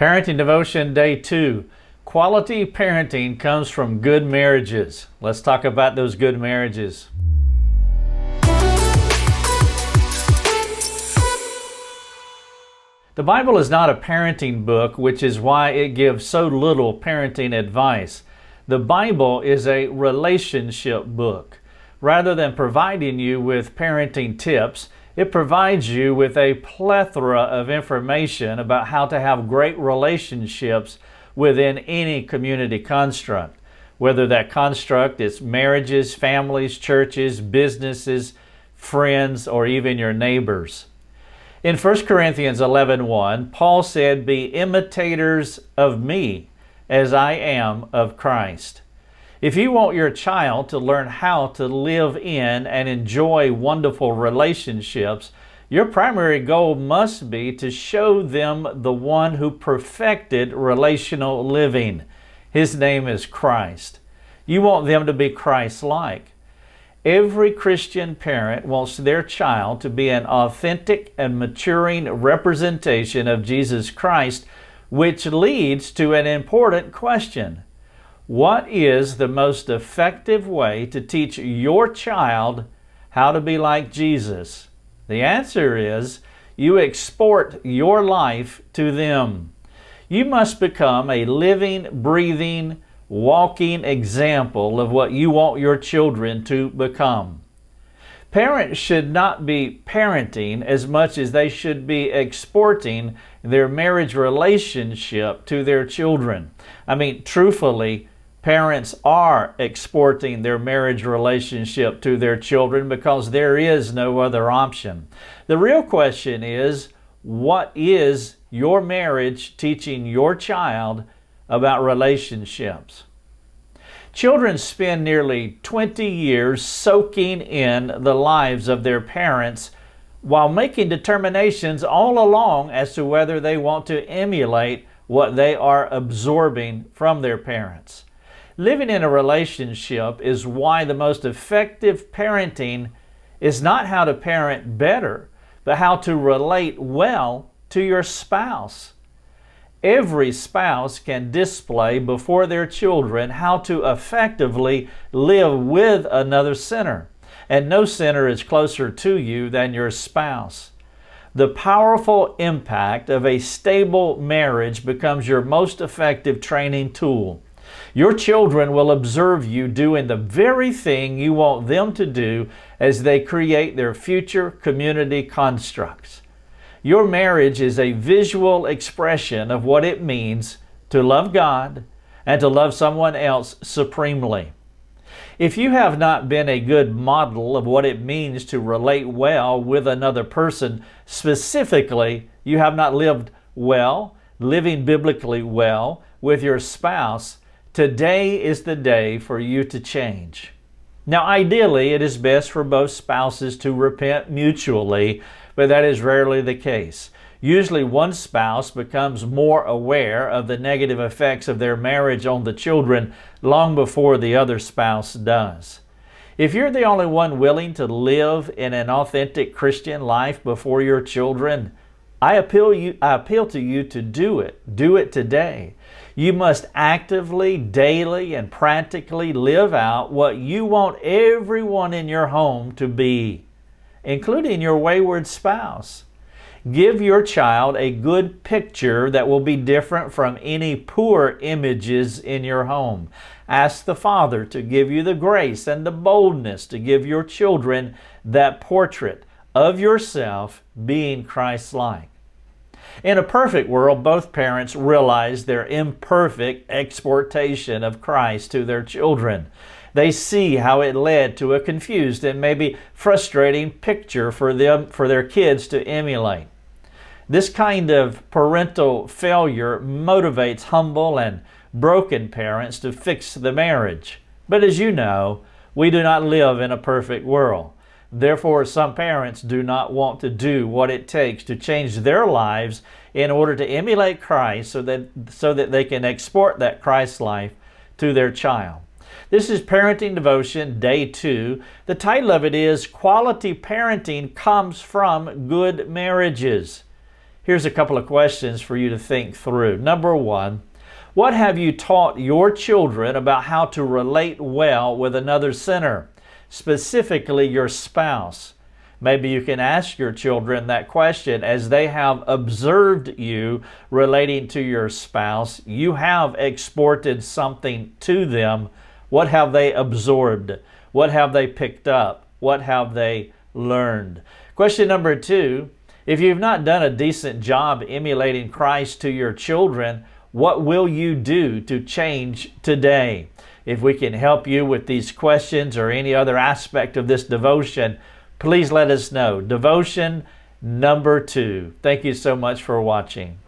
Parenting Devotion Day 2. Quality parenting comes from good marriages. Let's talk about those good marriages. The Bible is not a parenting book, which is why it gives so little parenting advice. The Bible is a relationship book. Rather than providing you with parenting tips, it provides you with a plethora of information about how to have great relationships within any community construct. Whether that construct is marriages, families, churches, businesses, friends, or even your neighbors. In 1 Corinthians 11:1, Paul said, "Be imitators of me as I am of Christ." If you want your child to learn how to live in and enjoy wonderful relationships, your primary goal must be to show them the one who perfected relational living. His name is Christ. You want them to be Christ-like. Every Christian parent wants their child to be an authentic and maturing representation of Jesus Christ, which leads to an important question. What is the most effective way to teach your child how to be like Jesus? The answer is you export your life to them. You must become a living, breathing, walking example of what you want your children to become. Parents should not be parenting as much as they should be exporting their marriage relationship to their children. Truthfully, parents are exporting their marriage relationship to their children because there is no other option. The real question is, what is your marriage teaching your child about relationships? Children spend nearly 20 years soaking in the lives of their parents while making determinations all along as to whether they want to emulate what they are absorbing from their parents. Living in a relationship is why the most effective parenting is not how to parent better, but how to relate well to your spouse. Every spouse can display before their children how to effectively live with another sinner, and no sinner is closer to you than your spouse. The powerful impact of a stable marriage becomes your most effective training tool. Your children will observe you doing the very thing you want them to do as they create their future community constructs. Your marriage is a visual expression of what it means to love God and to love someone else supremely. If you have not been a good model of what it means to relate well with another person, specifically, you have not lived well, living biblically well with your spouse, today is the day for you to change. Now, ideally, it is best for both spouses to repent mutually, but that is rarely the case. Usually, one spouse becomes more aware of the negative effects of their marriage on the children long before the other spouse does. If you're the only one willing to live in an authentic Christian life before your children, I appeal to you to do it. Do it today. You must actively, daily, and practically live out what you want everyone in your home to be, including your wayward spouse. Give your child a good picture that will be different from any poor images in your home. Ask the Father to give you the grace and the boldness to give your children that portrait of yourself being Christ-like. In a perfect world, both parents realize their imperfect exportation of Christ to their children. They see how it led to a confused and maybe frustrating picture for their kids to emulate. This kind of parental failure motivates humble and broken parents to fix the marriage. But as you know, we do not live in a perfect world. Therefore, some parents do not want to do what it takes to change their lives in order to emulate Christ so that they can export that Christ life to their child. This is Parenting Devotion Day 2. The title of it is Quality Parenting Comes from Good Marriages. Here's a couple of questions for you to think through. Number one, what have you taught your children about how to relate well with another sinner, specifically your spouse? Maybe you can ask your children that question as they have observed you relating to your spouse. You have exported something to them. What have they absorbed? What have they picked up? What have they learned? Question number two, if you've not done a decent job emulating Christ to your children, what will you do to change today? If we can help you with these questions or any other aspect of this devotion, please let us know. Devotion number 2. Thank you so much for watching.